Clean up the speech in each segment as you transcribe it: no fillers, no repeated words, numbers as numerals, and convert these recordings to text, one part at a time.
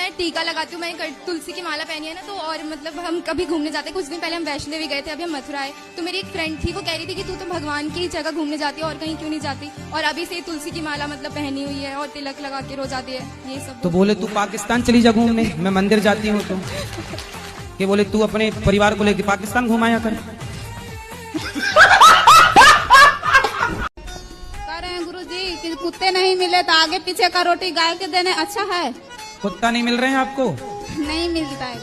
मैं टीका लगाती हूँ, मैं तुलसी की माला पहनी है ना, तो और मतलब हम कभी घूमने जाते हैं। कुछ दिन पहले हम वैष्णो देवी गए थे, अभी हम मथुरा आए, तो मेरी एक फ्रेंड थी, वो कह रही थी कि तू तो भगवान की जगह घूमने जाती है और कहीं क्यों नहीं जाती, और अभी से तुलसी की माला मतलब पहनी हुई है और तिलक लगा के रोज आती है, ये सब। तो बोले तू पाकिस्तान चली जा घूमने, मैं मंदिर जाती हूँ, तो कि बोले तू अपने परिवार को लेकर पाकिस्तान घुमाया कर। गुरुजी कि कुत्ते नहीं मिले तो आगे पीछे का रोटी गाय के देने अच्छा है। कुत्ता नहीं मिल रहे हैं आपको? नहीं मिलता है।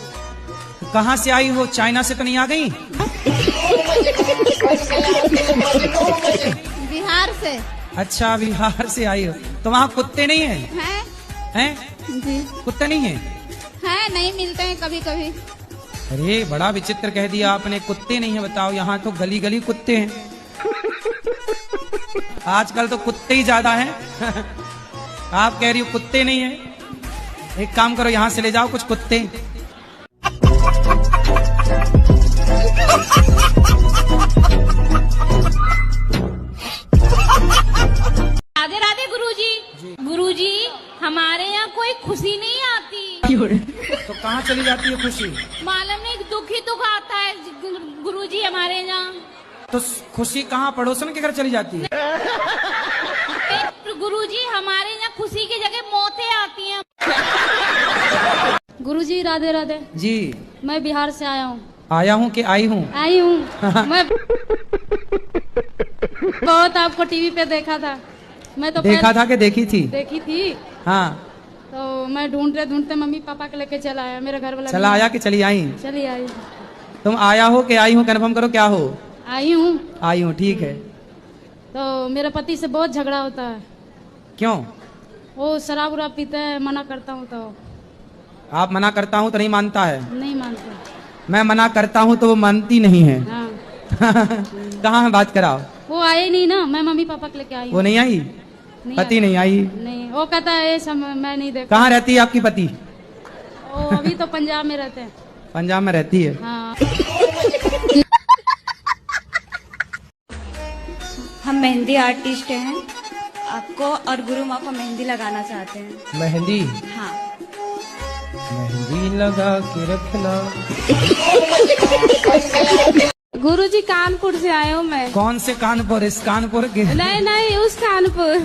तो कहाँ से आई हो? चाइना से तो नहीं आ गई? बिहार से। अच्छा, बिहार से आई हो, तो वहाँ कुत्ते नहीं है? हैं? जी कुत्ते नहीं है? नहीं मिलते हैं कभी कभी। अरे बड़ा विचित्र कह दिया आपने, कुत्ते नहीं है। बताओ, यहाँ तो गली गली कुत्ते हैं। आजकल तो कुत्ते ही ज्यादा हैं। आप कह रही हो कुत्ते नहीं है? एक काम करो, यहाँ से ले जाओ कुछ कुत्ते। राधे राधे गुरुजी। गुरुजी, हमारे यहाँ कोई खुशी नहीं आती। तो कहाँ चली जाती है खुशी? मालूम नहीं, दुख ही दुख आता है गुरुजी हमारे यहाँ। तो खुशी कहाँ, पड़ोसन के घर चली जाती है? गुरुजी, हमारे यहाँ खुशी की जगह मौतें आती हैं। गुरुजी राधे राधे जी। मैं बिहार से आया हूँ। आया हूँ कि आई हूँ? आई हूँ। मैं बहुत आपको टीवी पे देखा था। मैं तो देखा था कि देखी थी? देखी थी। हाँ। तो मैं ढूंढते ढूंढते मम्मी पापा के लेके चला आया, मेरे घर वाला चला आया कि चली आई? चली आई। तुम आया हो कि आई हूँ, कन्फर्म करो क्या हो? आई हूँ। आई हूँ, ठीक है। तो मेरे पति से बहुत झगड़ा होता है। क्यों? वो शराब उराब पीते हैं, मना करता हूँ तो। आप मना करता हूँ तो नहीं मानता है? नहीं मानता। मैं मना करता हूँ तो वो मानती नहीं है। हाँ। कहाँ है, बात कराओ। वो आए नहीं ना, मैं मम्मी पापा के लेके आई वो हूँ। नहीं आई? पति नहीं आई? नहीं, वो कहता है ये सब मैं नहीं देखता। कहाँ रहती है आपकी पति? वो अभी तो पंजाब में रहते हैं। पंजाब में रहती है? हाँ। हम मेहंदी आर्टिस्ट हैं, आपको और गुरु माँ को मेहंदी लगाना चाहते हैं। मेहंदी? हाँ। मेहंदी लगा के रखना। गुरुजी कानपुर से आए हूँ मैं। कौन से कानपुर? इस कानपुर के? नहीं नहीं, उस कानपुर।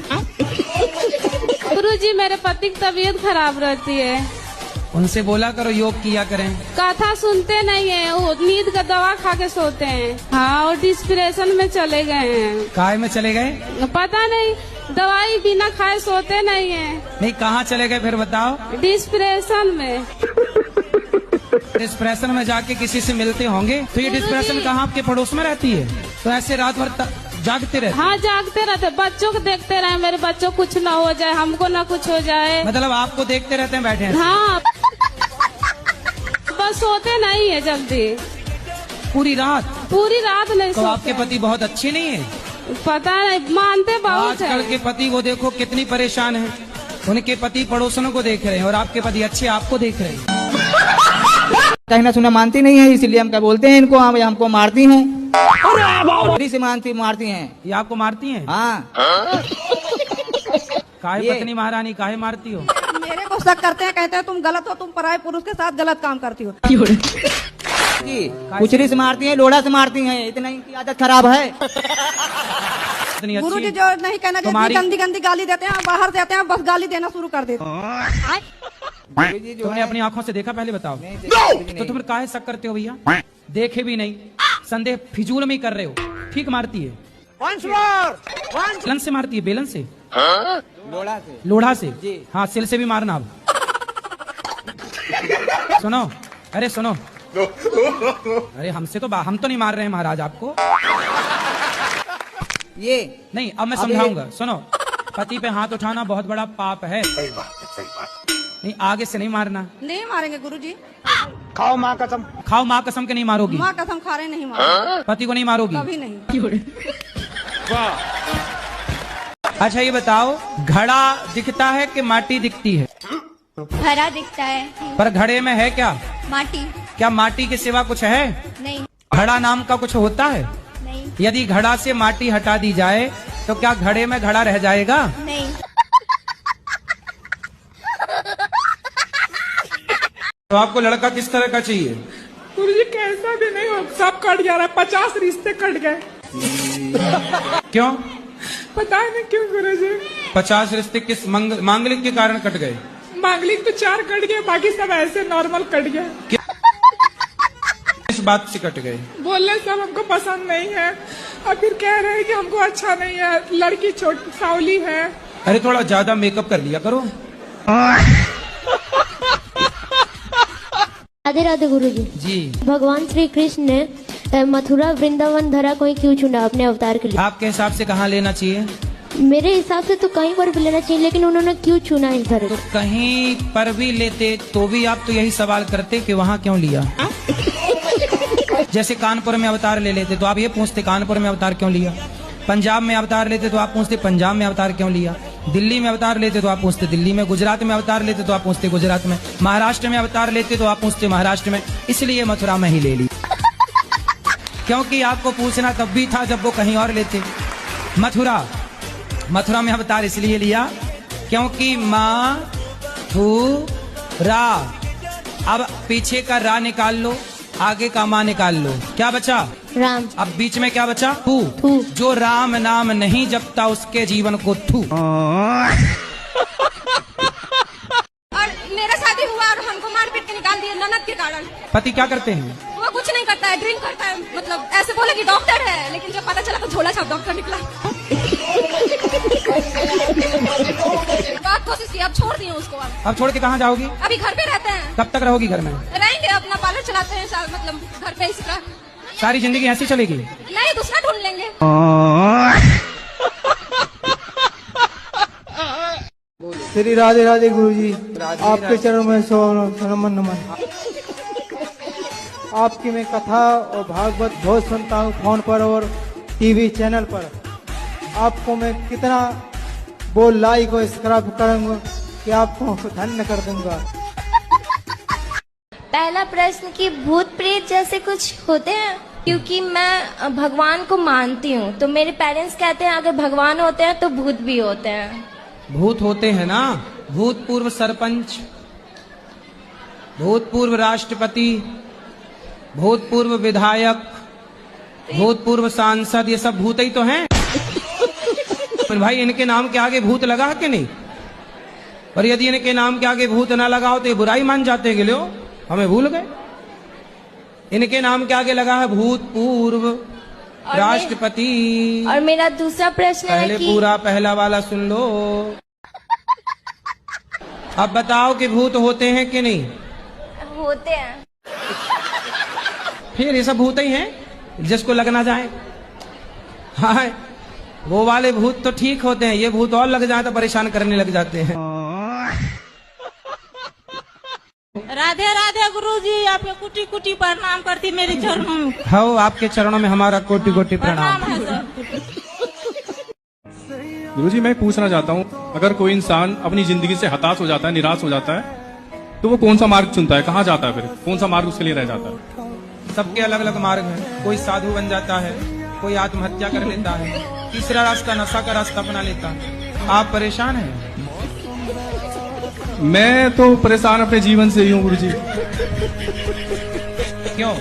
गुरुजी, मेरे पति की तबीयत खराब रहती है। उनसे बोला करो योग किया करें। कथा सुनते नहीं है, वो नींद का दवा खा के सोते हैं। हाँ, और डिस्प्रेशन में चले गए हैं। काय में चले गए? पता नहीं, दवाई बिना खाए सोते नहीं है। नहीं, कहाँ चले गए फिर बताओ? डिस्प्रेशन में। डिस्प्रेशन में जाके किसी से मिलते होंगे, तो ये डिस्प्रेशन कहाँ आपके पड़ोस में रहती है? तो ऐसे रात भर जागते रहते? हाँ, जागते रहते, बच्चों को देखते रहे, मेरे बच्चों कुछ ना हो जाए, हमको ना कुछ हो जाए। मतलब आपको देखते रहते हैं बैठे हैं? हाँ, बस सोते नहीं है जल्दी। पूरी रात? पूरी रात नहीं तो सोते। आपके पति बहुत अच्छे नहीं है? पता नहीं, मानते बहुत है। आजकल के पति वो देखो कितनी परेशान है। उनके पति पड़ोसनों को देख रहे हैं और आपके पति अच्छे आपको देख रहे हैं। कहना सुना मानती नहीं है, इसलिए हम क्या बोलते हैं इनको, हमको मारती हैं। से मारती हैं। ये आपको मारती हैं? हाँ। काहे पत्नी महारानी, काहे मारती हो? मेरे को शक करते हैं, कहते हैं तुम गलत हो, तुम पराये पुरुष के साथ गलत काम करती हो। कुचरी से मारती हैं, लोढ़ा से मारती हैं, इतना इनकी आदत खराब है। गुरुजी जो नहीं कहना चाहिए, गंदी गंदी गाली देते हैं, बाहर जाते हैं बस गाली देना शुरू कर देते हैं। तुमने अपनी आंखों से देखा? पहले बताओ। तो तुम काहे शक करते हो भैया? देखे भी नहीं, संदेह फिजूल में ही कर रहे हो। ठीक मारती है? बेलन से मारती है? बेलन से? लोढ़ा से। लोढ़ा से? हाँ, सिल से भी मारना। अब सुनो, अरे सुनो, अरे हमसे तो हम तो नहीं मार रहे हैं महाराज आपको। ये नहीं, अब मैं समझाऊंगा। सुनो, पति पे हाथ उठाना बहुत बड़ा पाप है। नहीं, आगे से नहीं मारना। नहीं मारेंगे गुरुजी। खाओ माँ कसम। खाओ माँ कसम के नहीं मारोगी? माँ कसम खा रहे नहीं मारोगी। पति को नहीं मारोगी? कभी नहीं। अच्छा ये बताओ, घड़ा दिखता है कि माटी दिखती है? घड़ा दिखता है। पर घड़े में है क्या? माटी। क्या माटी के सिवा कुछ है? नहीं। घड़ा नाम का कुछ होता है? नहीं। यदि घड़ा से माटी हटा दी जाए तो क्या घड़े में घड़ा रह जाएगा? नहीं। तो आपको लड़का किस तरह का चाहिए? गुरुजी कैसा भी नहीं हो, सब कट जा रहा है, 50 रिश्ते कट गए। क्यों? पता नहीं क्यों गुरुजी। 50 रिश्ते किस मांगलिक के कारण कट गए? मांगलिक तो 4 कट गए, बाकी सब ऐसे नॉर्मल कट गए। किस बात से कट गए? बोले सब हमको पसंद नहीं है, और फिर कह रहे हैं कि हमको अच्छा नहीं है, लड़की छोटी सावली है। अरे थोड़ा ज्यादा मेकअप कर लिया करो। राधे राधे गुरुजी। जी। भगवान श्री कृष्ण ने मथुरा वृंदावन धरा कोई क्यों चुना अपने अवतार के लिए? आपके हिसाब से कहाँ लेना चाहिए? मेरे हिसाब से तो कहीं पर भी लेना चाहिए, लेकिन उन्होंने क्यों चुना इस धरे को? कहीं पर भी लेते तो भी आप तो यही सवाल करते कि वहाँ क्यों लिया। जैसे कानपुर में अवतार ले लेते तो आप ये पूछते कानपुर में अवतार क्यों लिया। पंजाब में अवतार लेते तो आप पूछते पंजाब में अवतार क्यों लिया। दिल्ली में अवतार लेते तो आप पूछते दिल्ली में। गुजरात में अवतार लेते तो आप पूछते गुजरात में। महाराष्ट्र में अवतार लेते तो आप पूछते महाराष्ट्र में। इसलिए मथुरा में ही ले ली, क्योंकि आपको पूछना तब भी था जब वो कहीं और लेते। मथुरा में अवतार इसलिए लिया क्योंकि माँ थू रा। अब पीछे का रा निकाल लो, आगे का माँ निकाल लो, क्या बचा? राम। अब बीच में क्या बचा? थू। जो राम नाम नहीं जपता उसके जीवन को थू। और मेरा शादी हुआ और हमको मार पीट के निकाल दिया ननद के कारण। पति क्या करते हैं? वो कुछ नहीं करता है, ड्रिंक करता है, मतलब ऐसे बोले कि डॉक्टर है, लेकिन जब पता चला तो झोला छाप डॉक्टर निकला। बहुत कोशिश की, अब छोड़ दिए उसको। अब छोड़ के कहाँ जाओगी? अभी घर पे रहते हैं। कब तक रहोगी घर में? रहेंगे, अपना पार्लर चलाते हैं, मतलब घर पे इसी तरह। सारी जिंदगी ऐसी चलेगी? नहीं, दूसरा ढूंढ लेंगे। श्री राधे राधे गुरुजी। आपके चरणों में नमन नमन। आपकी मैं कथा और भागवत बहुत सुनता हूँ फोन पर और टीवी चैनल पर। आपको मैं कितना वो लाइक और सब्सक्राइब करूंगा कि आपको धन्य कर दूंगा। पहला प्रश्न कि भूत प्रेत जैसे कुछ होते हैं? क्योंकि मैं भगवान को मानती हूँ, तो मेरे पेरेंट्स कहते हैं अगर भगवान होते हैं तो भूत भी होते हैं। भूत होते हैं ना, भूतपूर्व सरपंच, भूतपूर्व राष्ट्रपति, भूतपूर्व विधायक, भूतपूर्व सांसद, ये सब भूत ही तो हैं। पर भाई इनके नाम के आगे भूत लगा कि नहीं? और यदि इनके नाम के आगे भूत ना लगाओ तो ये बुराई मान जाते कि लो हमें भूल गए। इनके नाम के आगे लगा है भूतपूर्व राष्ट्रपति। और मेरा दूसरा प्रश्न है पहले कि पूरा पहला वाला सुन लो। अब बताओ कि भूत होते हैं कि नहीं? होते हैं। फिर ये सब भूत ही हैं जिसको लग ना जाए। हाँ, वो वाले भूत तो ठीक होते हैं, ये भूत और लग जाए तो परेशान करने लग जाते हैं। राधे राधे गुरुजी, आपके कुटी कुटी प्रणाम करती मेरे चरणों में। हाँ, आपके चरणों में हमारा कोटि कोटि प्रणाम। है सर। गुरुजी मैं पूछना चाहता हूँ, अगर कोई इंसान अपनी जिंदगी से हताश हो जाता है, निराश हो जाता है, तो वो कौन सा मार्ग चुनता है? कहाँ जाता है? फिर कौन सा मार्ग उसके लिए रह जाता है? सबके अलग अलग मार्ग हैं। कोई साधु बन जाता है, कोई आत्महत्या कर लेता है, तीसरा रास्ता नशा का रास्ता अपना लेता है। आप परेशान हैं? मैं तो परेशान अपने जीवन से ही हूँ गुरुजी। क्यों?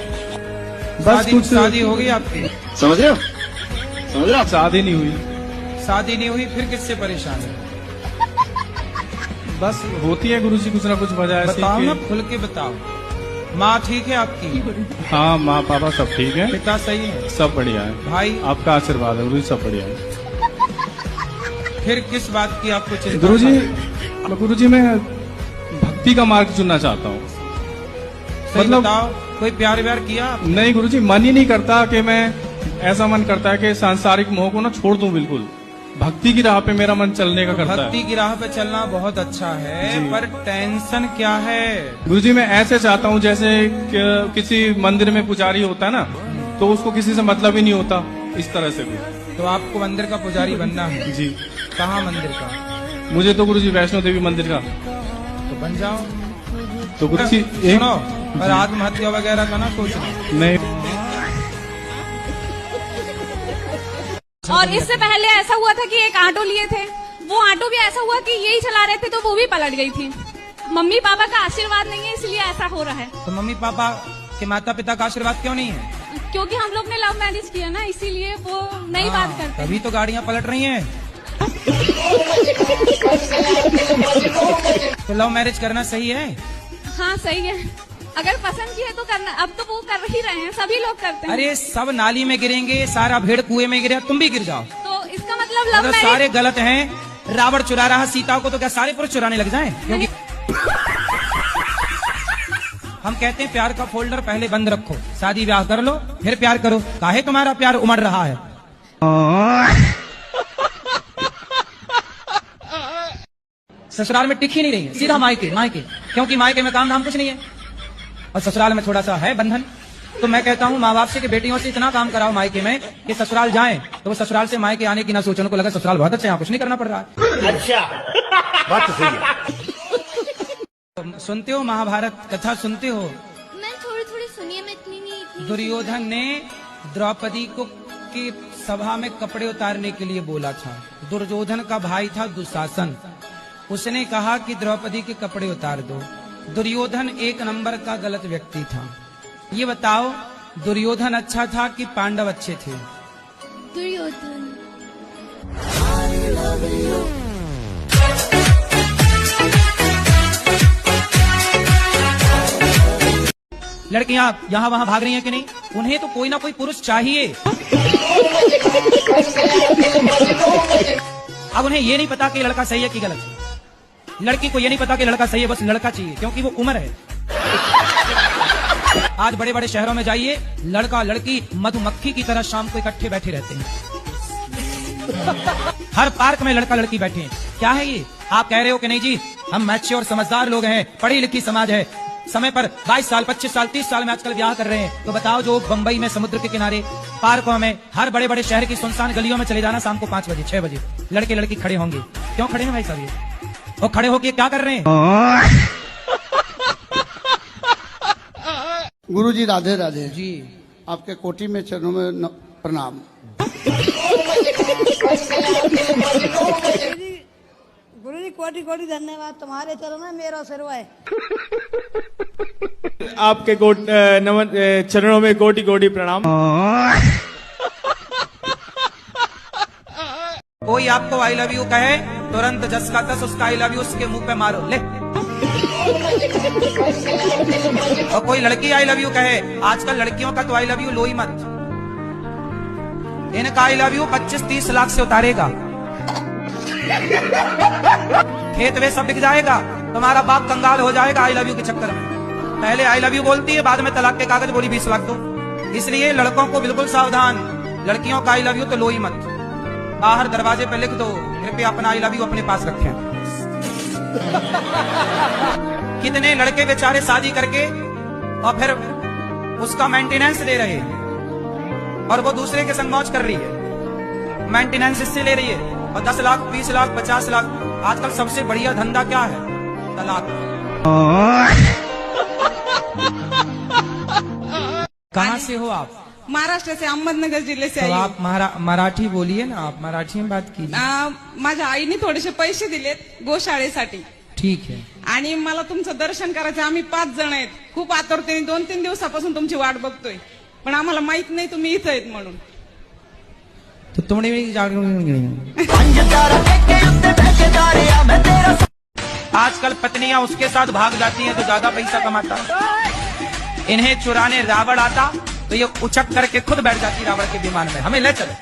बस कुछ शादी हो गई आपकी? समझ रहे हो? शादी नहीं हुई। शादी नहीं हुई, फिर किससे परेशान है? बस होती है गुरुजी कुछ ना कुछ वजह ऐसी। बताओ ना, खुल के बताओ। माँ ठीक है आपकी? हाँ, माँ पापा सब ठीक है। पिता सही है? सब बढ़िया है। भाई? आपका आशीर्वाद है गुरुजी, सब बढ़िया है। फिर किस बात की आपको चिंता? गुरुजी मैं भक्ति का मार्ग चुनना चाहता हूँ। मतलब कोई प्यार व्यार किया? नहीं गुरुजी, मन ही नहीं करता कि मैं, ऐसा मन करता है कि सांसारिक मोह को ना छोड़ दूं बिल्कुल। भक्ति की राह पे मेरा मन चलने का करता है। भक्ति की राह पे चलना बहुत अच्छा है, पर टेंशन क्या है? गुरुजी मैं ऐसे चाहता हूँ जैसे किसी मंदिर में पुजारी होता है ना, तो उसको किसी से मतलब ही नहीं होता, इस तरह से भी। तो आपको मंदिर का पुजारी बनना है? जी। कहाँ मंदिर का? मुझे तो गुरुजी वैष्णो देवी मंदिर का। तो बन जाओ। तो गुरुजी सुनो, पर आत्महत्या वगैरह का ना सोचना। नहीं। और इससे पहले ऐसा हुआ था कि एक ऑटो लिए थे, वो ऑटो भी ऐसा हुआ कि यही चला रहे थे तो वो भी पलट गई थी। मम्मी पापा का आशीर्वाद नहीं है इसलिए ऐसा हो रहा है। तो मम्मी पापा के माता पिता का आशीर्वाद क्यों नहीं है? क्योंकि हम लोग ने लव मैरिज किया ना, इसीलिए वो नहीं बात करते। तभी तो गाड़ियाँ पलट रही हैं। तो लव मैरिज करना सही है? हाँ सही है, अगर पसंद की है तो करना। अब तो वो कर ही रहे हैं, सभी लोग करते हैं। अरे सब नाली में गिरेंगे, सारा भेड़ कुएं में गिरे, तुम भी गिर जाओ तो इसका मतलब लव मतलब मैरिज सारे गलत हैं। रावण चुरा रहा सीता को, तो क्या सारे पुरुष चुराने लग जाएं? क्योंकि हम कहते हैं प्यार का फोल्डर पहले बंद रखो, शादी ब्याह कर लो फिर प्यार करो। काहे तुम्हारा प्यार उमड़ रहा है? ससुराल में टिक ही नहीं रही है, सीधा मायके मायके, क्योंकि मायके में काम धाम कुछ नहीं है और ससुराल में थोड़ा सा है बंधन। तो मैं कहता हूँ माँ बाप से कि बेटियों से इतना काम कराओ मायके में कि ससुराल जाएं तो वो ससुराल से मायके आने की ना सोचो, उनको लगा ससुराल बहुत अच्छा है, यहाँ कुछ नहीं करना पड़ रहा है। अच्छा, बात तो सही है। सुनते हो महाभारत कथा सुनते हो? मैं थोड़ी थोड़ी सुनिए, मैं इतनी नहीं। दुर्योधन ने द्रौपदी को की सभा में कपड़े उतारने के लिए बोला था। दुर्योधन का भाई था दुशासन, उसने कहा कि द्रौपदी के कपड़े उतार दो। दुर्योधन एक नंबर का गलत व्यक्ति था। ये बताओ दुर्योधन अच्छा था कि पांडव अच्छे थे? दुर्योधन। लड़कियां यहाँ वहाँ भाग रही हैं कि नहीं? उन्हें तो कोई ना कोई पुरुष चाहिए। अब उन्हें ये नहीं पता कि लड़का सही है कि गलत है। लड़की को ये नहीं पता कि लड़का सही है, बस लड़का चाहिए क्योंकि वो उम्र है। आज बड़े बड़े शहरों में जाइए, लड़का लड़की मधुमक्खी की तरह शाम को इकट्ठे बैठे रहते हैं। हर पार्क में लड़का लड़की बैठे हैं। क्या है ये? आप कह रहे हो कि नहीं जी हम मैच्योर समझदार लोग हैं, पढ़ी लिखी समाज है, समय पर 22 साल 25 साल 30 साल में आजकल ब्याह कर रहे हैं। तो बताओ जो बंबई में समुद्र के किनारे पार्कों में हर बड़े बड़े शहर की सुनसान गलियों में चले जाना, शाम को 5 बजे 6 बजे लड़के लड़की खड़े होंगे। क्यों खड़े हैं भाई साहब? ये वो खड़े होके क्या कर रहे हैं? गुरुजी राधे राधे जी। आपके कोटि में चरणों में प्रणाम। गुरुजी कोटि कोटि धन्यवाद, तुम्हारे चरणों में मेरा सिरवा है। आपके चरणों में कोटि कोटि प्रणाम। कोई आपको आई लव यू कहे, तुरंत जस का तस उसका आई लव यू उसके मुंह पे मारो ले। और कोई लड़की आई लव यू कहे, आजकल लड़कियों का तो आई लव यू लो ही मत। इनका आई लव यू 25-30 लाख से उतारेगा, खेत में सब बिक जाएगा, तुम्हारा बाप कंगाल हो जाएगा आई लव यू के चक्कर में। पहले आई लव यू बोलती है, बाद में तलाक के कागज बोली 20 लाख दो। इसलिए लड़कों को बिल्कुल सावधान, लड़कियों का आई लव यू तो लो ही मत, बाहर दरवाजे पे लिख दो कृपया अपना आई लव यू अपने पास रखें। कितने लड़के बेचारे शादी करके और फिर उसका मेंटेनेंस दे रहे हैं और वो दूसरे के संग मौज कर रही है, मेंटेनेंस इससे ले रही है और 10 लाख 20 लाख 50 लाख। आजकल सबसे बढ़िया धंधा क्या है? तलाक। कहाँ से हो आप? महाराष्ट्र से, अहमदनगर जिल्हे से तो आई आप मराठी बोलिए ना, आप मराठी में बात कीजिए। माझ्या आईने थोडेसे पैसे दिलेत गोशाळेसाठी ठीक है। आणि मला तुमचं दर्शन करायचं। आम्ही 5 जण आहेत, खूप आतुरतेने 2-3 दिवसापासून तुमची वाट बघतोय, पण आम्हाला माहित नाही तुम्ही इथं आहेत म्हणून। तो तुमने आजकल पत्नियां उसके साथ भाग जाती हैं तो ज्यादा पैसा कमाता। इन्हें चुराने रावण आता तो ये उचक करके खुद बैठ जाती रावण के विमान में, हमें ले चलो।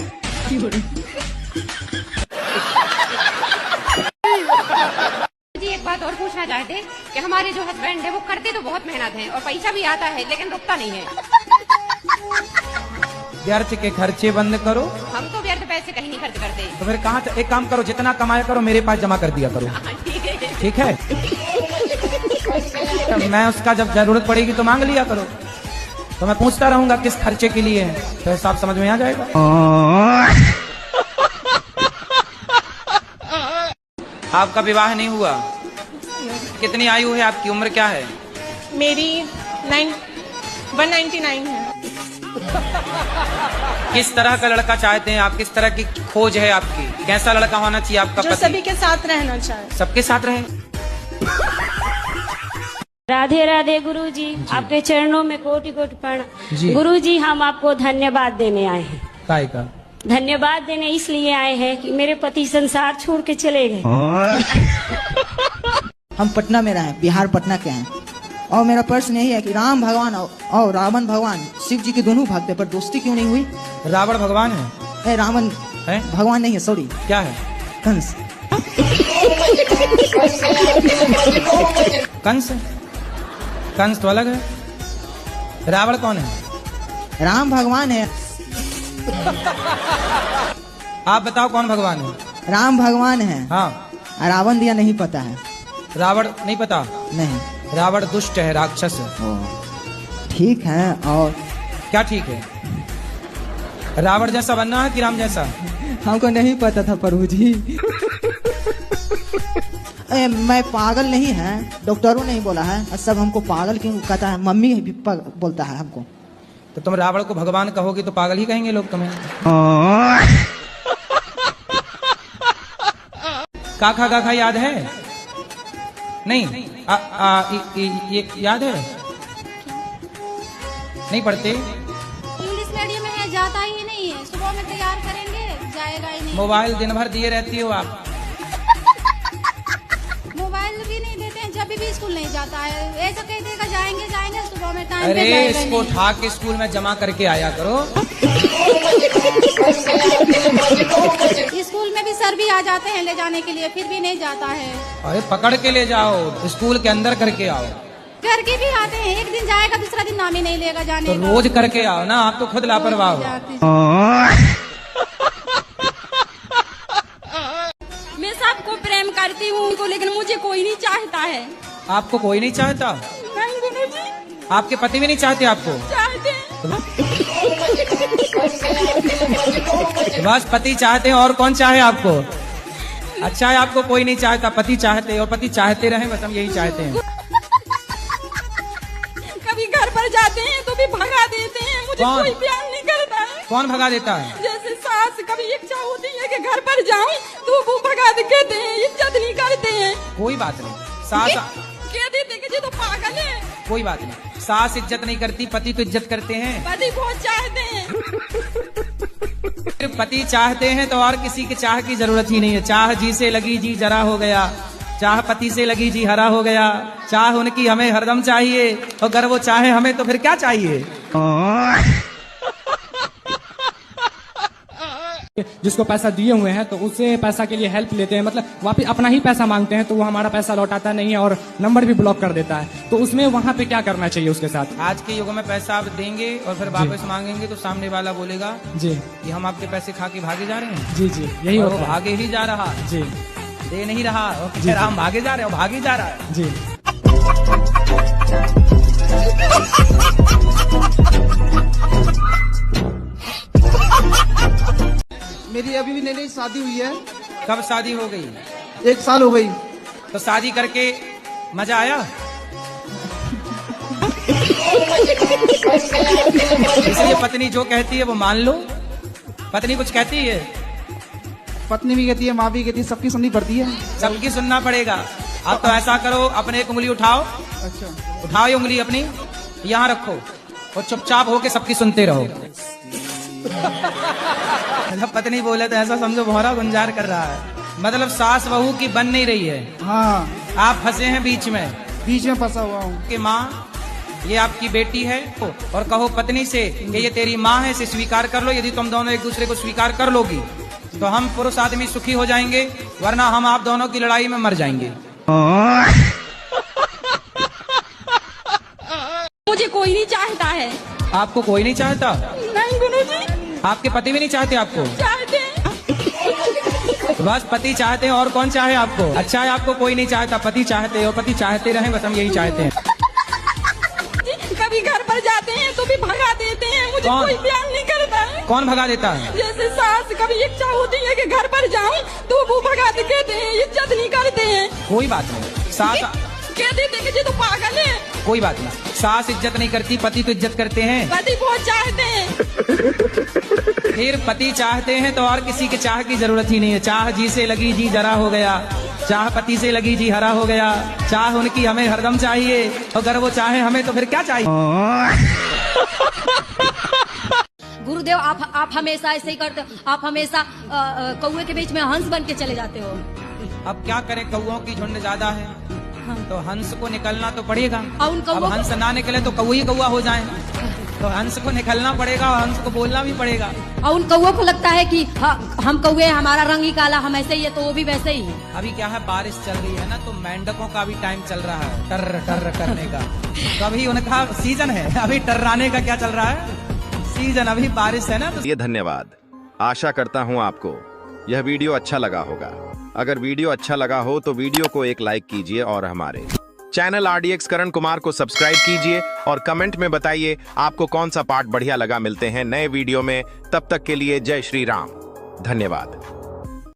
जी एक बात और पूछना चाहते हैं कि हमारे जो हस्बैंड है वो करते तो बहुत मेहनत है और पैसा भी आता है लेकिन रुकता नहीं है। व्यर्थ के खर्चे बंद करो। हम तो व्यर्थ पैसे कहीं नहीं खर्च करते। तो फिर कहाँ एक काम करो, जितना कमाया करो मेरे पास जमा कर दिया करो। ठीक है। तो मैं उसका जब जरूरत पड़ेगी तो मांग लिया करो, तो मैं पूछता रहूंगा किस खर्चे के लिए है, तो हिसाब समझ में आ जाएगा। आपका विवाह नहीं हुआ? कितनी आयु है आपकी, उम्र क्या है? मेरी 199 है। किस तरह का लड़का चाहते हैं आप, किस तरह की खोज है आपकी, कैसा लड़का होना चाहिए आपका जो पति? सभी के साथ रहना चाहे। सबके साथ रहे। राधे राधे गुरुजी, आपके चरणों में कोटि कोटि जी। प्रणाम। गुरुजी, हम आपको धन्यवाद देने आए हैं। काय का? धन्यवाद देने इसलिए आए हैं कि मेरे पति संसार छोड़ के चले गए। हम पटना में रहे, बिहार पटना के हैं, और मेरा प्रश्न यही है कि राम भगवान और रावण भगवान शिव जी के दोनों भक्त है, पर दोस्ती क्यों नहीं हुई? रावण भगवान है? रावण है? भगवान नहीं है, सॉरी। क्या है? कंस। कंस? कंस तो अलग है। रावण कौन है? राम भगवान है। आप बताओ कौन भगवान है? राम भगवान है। हाँ। रावण दिया नहीं पता है। रावण नहीं पता? नहीं। रावण दुष्ट है, राक्षस है। ठीक है, और क्या ठीक है? रावण जैसा बनना है कि राम जैसा? हमको नहीं पता था प्रभु जी। मैं पागल नहीं है, डॉक्टरों ने ही बोला है। सब हमको पागल क्यों कहता है? मम्मी भी बोलता है हमको। तो तुम रावण को भगवान कहोगी तो पागल ही कहेंगे लोग तुम्हें। काखा काखा याद है? नहीं। ये याद है? नहीं पढ़ते? इंग्लिश मीडियम में है, जाता ही नहीं है। सुबह में तैयार करेंगे, जाएगा ही नहीं। मोबाइल दिन भर दिए रहती हो आप। मोबाइल भी नहीं देते हैं, जब भी स्कूल नहीं जाता है। ऐसा कह देगा जाएंगे जाएंगे, सुबह में टाइम पे अरे जाएगा इसको नहीं। उठा के स्कूल में जमा करके आया करो। स्कूल में भी सर भी आ जाते हैं ले जाने के लिए, फिर भी नहीं जाता है। अरे पकड़ के ले जाओ, स्कूल के अंदर करके आओ। करके भी आते हैं, एक दिन जाएगा दूसरा दिन नाम ही नहीं लेगा जाने तो का। रोज करके आओ ना, आप तो खुद लापरवाह हो। मैं सबको प्रेम करती हूँ, लेकिन मुझे कोई नहीं चाहता है। आपको कोई नहीं चाहता? नहीं गुरुजी। आपके पति भी नहीं चाहते आपको? चाहते। बस पति चाहते हैं, और कौन चाहे आपको? अच्छा है आपको कोई नहीं चाहता, पति चाहते हैं, और पति चाहते रहे, बस हम यही चाहते हैं। कभी घर पर जाते हैं तो भी भगा देते हैं, मुझे कौन? कोई प्यार नहीं करता है। कौन भगा देता है? जैसे सास कभी इच्छा होती है कि घर पर जाऊं तो वो भगा देते हैं, इज्जत नहीं करते हैं। कोई बात नहीं, सास कह देते हैं कि ये तो पागल है। कोई बात नहीं, सास इज्जत नहीं करती, पति तो इज्जत करते हैं। पति बहुत चाहते हैं। पति चाहते हैं तो और किसी के चाह की जरूरत ही नहीं है। चाह जी से लगी जी जरा हो गया, चाह पति से लगी जी हरा हो गया। चाह उनकी हमें हरदम चाहिए, और अगर वो चाहे हमें तो फिर क्या चाहिए? जिसको पैसा दिए हुए हैं तो उससे पैसा के लिए हेल्प लेते हैं, मतलब वापिस अपना ही पैसा मांगते हैं, तो वो हमारा पैसा लौटाता नहीं है और नंबर भी ब्लॉक कर देता है। तो उसमें वहाँ पे क्या करना चाहिए उसके साथ? आज के युग में पैसा आप देंगे और फिर वापस मांगेंगे तो सामने वाला बोलेगा जी कि हम आपके पैसे खा के भागे जा रहे हैं। जी जी, यही और होता वो है। भागे ही जा रहा जी, दे नहीं रहा, जी, हम भागे जा रहे हैं, भागे जा रहा है। जी। मेरी अभी भी नई शादी हुई है। कब शादी हो गई? 1 साल हो गई। तो शादी करके मजा आया? इसलिए पत्नी जो कहती है वो मान लो। पत्नी कुछ कहती है, पत्नी भी कहती है, माँ भी कहती है, सबकी सुननी पड़ती है। सबकी सुनना पड़ेगा। आप तो ऐसा करो, अपने एक उंगली उठाओ। अच्छा। उठाओ ये उंगली अपनी, यहाँ रखो और चुपचाप होके सबकी सुनते रहो। जब पत्नी बोले तो ऐसा समझो भौरा गुंजार कर रहा है, मतलब सास बहू की बन नहीं रही है। हाँ। आप फंसे हैं बीच में फंसा हुआ हूँ। कि माँ ये आपकी बेटी है, और कहो पत्नी से कि ये तेरी माँ है, इसे स्वीकार कर लो। यदि तुम दोनों एक दूसरे को स्वीकार कर लोगी तो हम पुरुष आदमी सुखी हो जाएंगे, वरना हम आप दोनों की लड़ाई में मर जाएंगे। मुझे कोई नहीं चाहता है। आपको कोई नहीं चाहता? नहीं गुरुजी। आपके पति भी नहीं चाहते आपको? चाहते। बस पति चाहते हैं, और कौन चाहे आपको? अच्छा है आपको कोई नहीं चाहता, पति चाहते हो, पति चाहते रहे, बस हम यही चाहते हैं। कभी घर पर जाते हैं तो भी भगा देते हैं, मुझे कौन? कोई प्यार नहीं करता है। कौन भगा देता है? जैसे सास कभी इच्छा होती है कि घर पर जाऊं तो वो भगा देते हैं, इज्जत नहीं करते हैं। कोई बात नहीं, सास कह देते हैं कि ये तो पागल है। कोई बात नहीं, सास इज्जत नहीं करती, पति तो इज्जत करते हैं। पति बहुत चाहते हैं। फिर पति चाहते हैं तो और किसी के चाह की जरूरत ही नहीं है। चाह जी से लगी जी जरा हो गया, चाह पति से लगी जी हरा हो गया। चाह उनकी हमें हरदम चाहिए, अगर वो चाहे हमें तो फिर क्या चाहिए। गुरुदेव आप हमेशा ऐसे ही करते हो, आप हमेशा कौए के बीच में हंस बन के चले जाते हो। अब क्या करें, कौओं की झुंड ज्यादा है तो हंस को निकलना तो पड़ेगा। अब हंस ना निकले तो कौआ ही कौआ हो जाए, तो हंस को निकलना पड़ेगा और हंस को बोलना भी पड़ेगा। और उन कौओं को लगता है कि हम कौए, हमारा रंग ही काला, हम ऐसे ही है, तो वो भी वैसे ही है। अभी क्या है, बारिश चल रही है ना, तो मेंढकों का भी टाइम चल रहा है टर टर करने का। तो अभी उनका सीजन है, अभी टर्राने का क्या चल रहा है, सीजन। अभी बारिश है ना तो। ये धन्यवाद। आशा करता हूँ आपको यह वीडियो अच्छा लगा होगा। अगर वीडियो अच्छा लगा हो तो वीडियो को एक लाइक कीजिए और हमारे चैनल RDX करण कुमार को सब्सक्राइब कीजिए और कमेंट में बताइए आपको कौन सा पार्ट बढ़िया लगा। मिलते हैं नए वीडियो में, तब तक के लिए जय श्री राम, धन्यवाद।